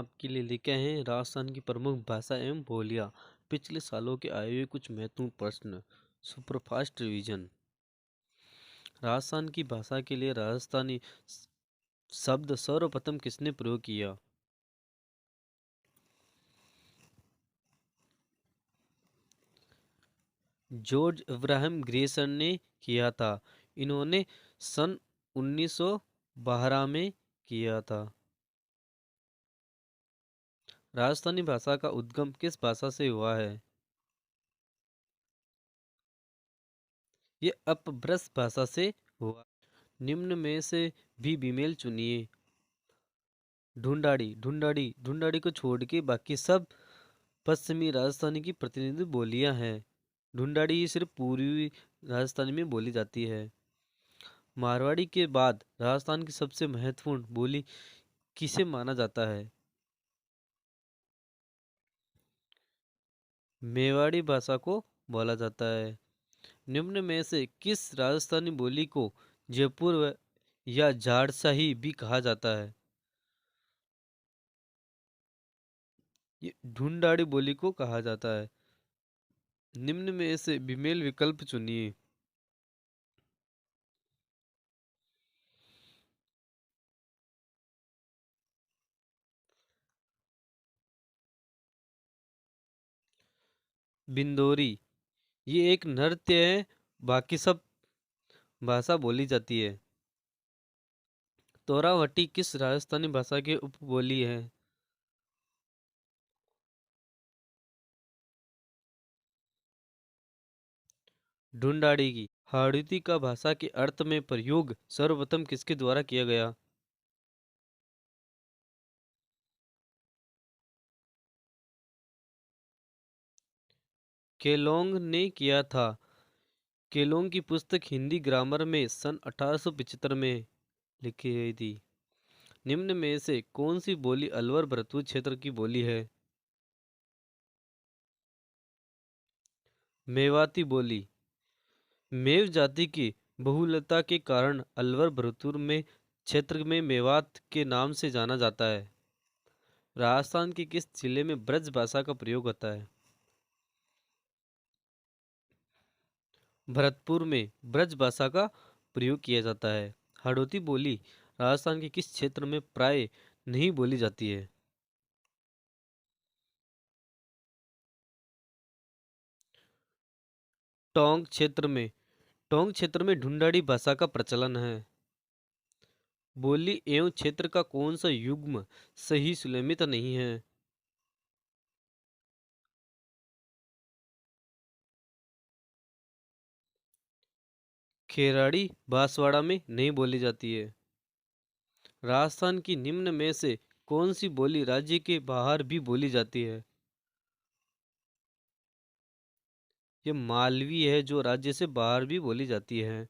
आपके लिए लेके आए हैं राजस्थान की प्रमुख भाषा एवं बोलियां। पिछले सालों के आए हुए कुछ महत्वपूर्ण प्रश्न। Superfast revision. राजस्थान की भाषा के लिए राजस्थानी शब्द सर्वप्रथम किसने प्रयोग किया? जॉर्ज इब्राहिम ग्रेसन ने किया था। इन्होंने सन 1912 में किया था। राजस्थानी भाषा का उद्गम किस भाषा से हुआ है? ये अपभ्रंश भाषा से हुआ। निम्न में से भी बीमेल चुनिए। ढूंढाड़ी ढूंढाड़ी ढूंढाड़ी को छोड़ के बाकी सब पश्चिमी राजस्थानी की प्रतिनिधि बोलियां हैं। ढूंढाड़ी सिर्फ पूर्वी राजस्थानी में बोली जाती है। मारवाड़ी के बाद राजस्थान की सबसे महत्वपूर्ण बोली किसे माना जाता है? मेवाड़ी भाषा को बोला जाता है। निम्न में से किस राजस्थानी बोली को जयपुर या झारसाही भी कहा जाता है? ये ढूंढाड़ी बोली को कहा जाता है। निम्न में से बीमेल विकल्प चुनिए। बिंदोरी ये एक नृत्य है। बाकी सब भाषा बोली जाती है। तोरावटी किस राजस्थानी भाषा की उपबोली है? ढूंढाड़ी की। हाड़ौती का भाषा के अर्थ में प्रयोग सर्वप्रथम किसके द्वारा किया गया? केलोंग ने किया था। केलोंग की पुस्तक हिंदी ग्रामर में सन 1875 में लिखी गई थी। निम्न में से कौन सी बोली अलवर भरतपुर क्षेत्र की बोली है? मेवाती बोली। मेव जाति की बहुलता के कारण अलवर भरतपुर में क्षेत्र में मेवात के नाम से जाना जाता है। राजस्थान के किस जिले में ब्रज भाषा का प्रयोग होता है? भरतपुर में ब्रज भाषा का प्रयोग किया जाता है। हाड़ौती बोली राजस्थान के किस क्षेत्र में प्राय नहीं बोली जाती है? टोंक क्षेत्र में। टोंक क्षेत्र में ढूंढाड़ी भाषा का प्रचलन है। बोली एवं क्षेत्र का कौन सा युग्म सही सुलमित नहीं है? खेराड़ी बांसवाड़ा में नहीं बोली जाती है। राजस्थान की निम्न में से कौन सी बोली राज्य के बाहर भी बोली जाती है? ये मालवी है जो राज्य से बाहर भी बोली जाती है।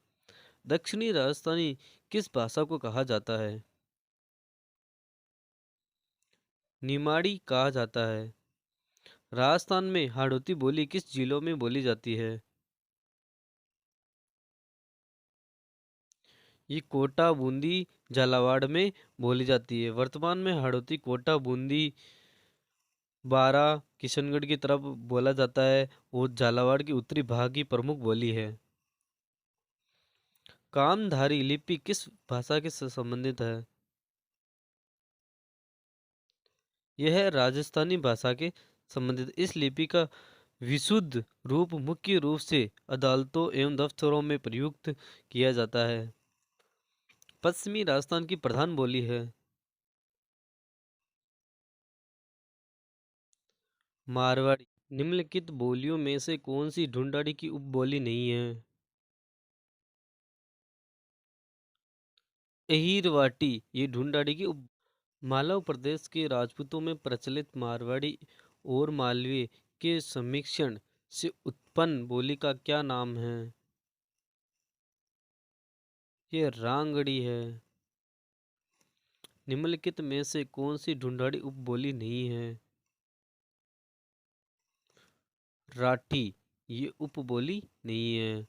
दक्षिणी राजस्थानी किस भाषा को कहा जाता है? निमाड़ी कहा जाता है। राजस्थान में हाड़ौती बोली किस जिलों में बोली जाती है? ये कोटा बूंदी झालावाड़ में बोली जाती है। वर्तमान में हाड़ौती कोटा बूंदी बारा किशनगढ़ की तरफ बोला जाता है और झालावाड़ की उत्तरी भाग की प्रमुख बोली है। कामधारी लिपि किस भाषा के से संबंधित है? यह राजस्थानी भाषा के संबंधित। इस लिपि का विशुद्ध रूप मुख्य रूप से अदालतों एवं दफ्तरों में प्रयुक्त किया जाता है। पश्चिमी राजस्थान की प्रधान बोली है मारवाड़ी। निम्नलिखित बोलियों में से कौन सी ढूंढाड़ी की उपबोली नहीं है? अहीरवाटी ये ढूंढाड़ी की उप। मालव प्रदेश के राजपूतों में प्रचलित मारवाड़ी और मालवी के सम्मिश्रण से उत्पन्न बोली का क्या नाम है? ये रांगड़ी है। निम्नलिखित में से कौन सी ढूंढाड़ी उपबोली नहीं है? राठी ये उपबोली नहीं है।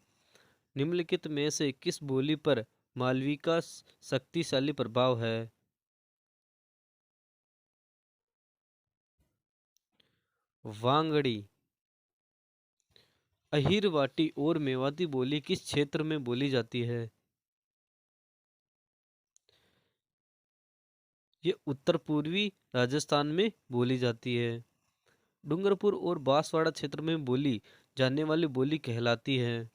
निम्नलिखित में से किस बोली पर मालवी का शक्तिशाली प्रभाव है? वांगड़ी। अहिरवाटी और मेवाती बोली किस क्षेत्र में बोली जाती है? ये उत्तर पूर्वी राजस्थान में बोली जाती है। डूंगरपुर और बांसवाड़ा क्षेत्र में बोली जाने वाली बोली कहलाती है?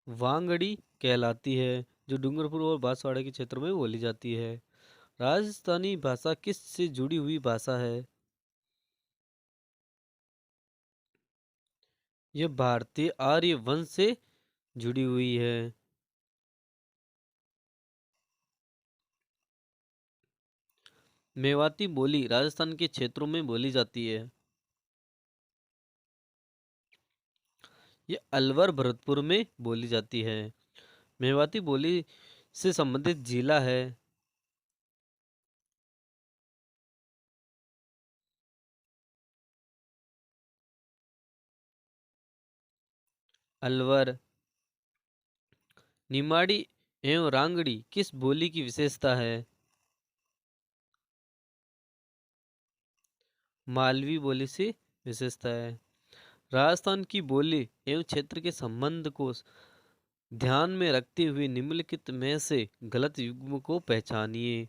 वांगड़ी कहलाती है, जो डूंगरपुर और बांसवाड़ा के क्षेत्र में बोली जाती है। राजस्थानी भाषा किस से जुड़ी हुई भाषा है? यह भारतीय आर्य वंश से जुड़ी हुई है। मेवाती बोली राजस्थान के क्षेत्रों में बोली जाती है। यह अलवर भरतपुर में बोली जाती है। मेवाती बोली से संबंधित जिला है? अलवर। निमाड़ी एवं रांगड़ी किस बोली की विशेषता है? मालवी बोली से विशेषता है। राजस्थान की बोली एवं क्षेत्र के संबंध को ध्यान में रखते हुए निम्नलिखित में से गलत युग्म को पहचानिए।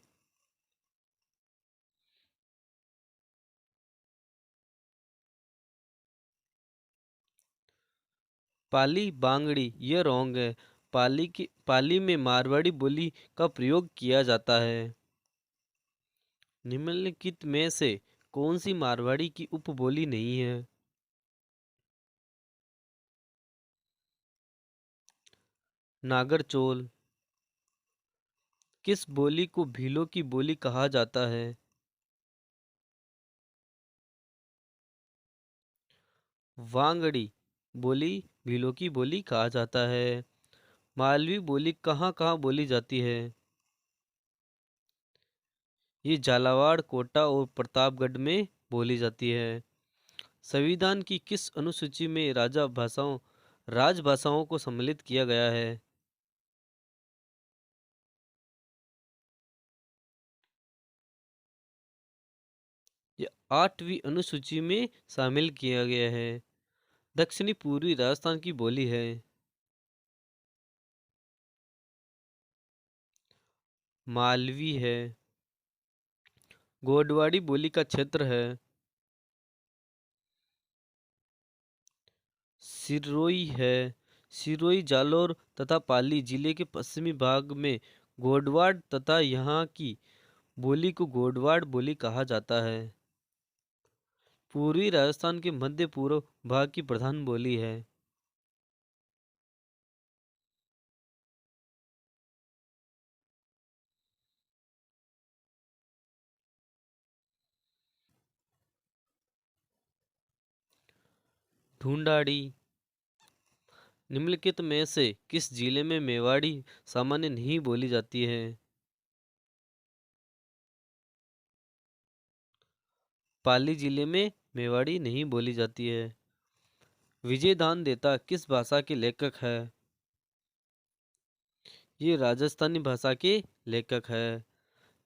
पाली बांगड़ी, यह रॉन्ग है। पाली में मारवाड़ी बोली का प्रयोग किया जाता है। निम्नलिखित में से कौन सी मारवाड़ी की उपबोली नहीं है? नागरचोल। किस बोली को भीलों की बोली कहा जाता है? वांगड़ी बोली भीलों की बोली कहा जाता है। मालवी बोली कहाँ कहाँ बोली जाती है? ये झालावाड़, कोटा और प्रतापगढ़ में बोली जाती है। संविधान की किस अनुसूची में राजभाषाओं को सम्मिलित किया गया है? ये 8वीं अनुसूची में शामिल किया गया है। दक्षिणी पूर्वी राजस्थान की बोली है? मालवी है। गोडवाड़ी बोली का क्षेत्र है? सिरोही है। सिरोही जालौर तथा पाली जिले के पश्चिमी भाग में गोडवाड़ तथा यहाँ की बोली को गोडवाड़ बोली कहा जाता है। पूर्वी राजस्थान के मध्य पूर्व भाग की प्रधान बोली है? ढूंढाड़ी। निम्नलिखित में से किस जिले में मेवाड़ी सामान्य नहीं बोली जाती है? पाली जिले में मेवाड़ी नहीं बोली जाती है। विजयदान देता किस भाषा के लेखक है? ये राजस्थानी भाषा के लेखक है।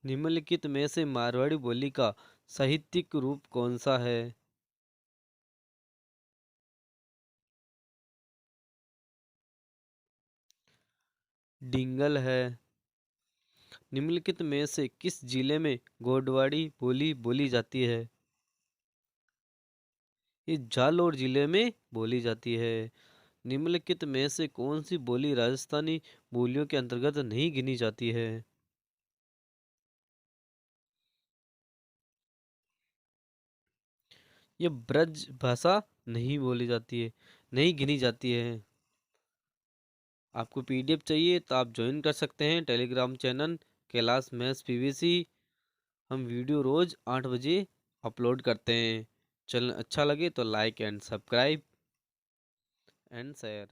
निम्नलिखित में से मारवाड़ी बोली का साहित्यिक रूप कौन सा है? डिंगल है। निम्नलिखित में से किस जिले में गोडवाड़ी बोली बोली जाती है? ये जालौर जिले में बोली जाती है। निम्नलिखित में से कौन सी बोली राजस्थानी बोलियों के अंतर्गत नहीं गिनी जाती है? ये ब्रज भाषा नहीं बोली जाती है, नहीं गिनी जाती है। आपको पीडीएफ चाहिए तो आप ज्वाइन कर सकते हैं Telegram channel Kailash maths PVC. हम वीडियो रोज 8 बजे अपलोड करते हैं। चैनल अच्छा लगे तो like and subscribe and share.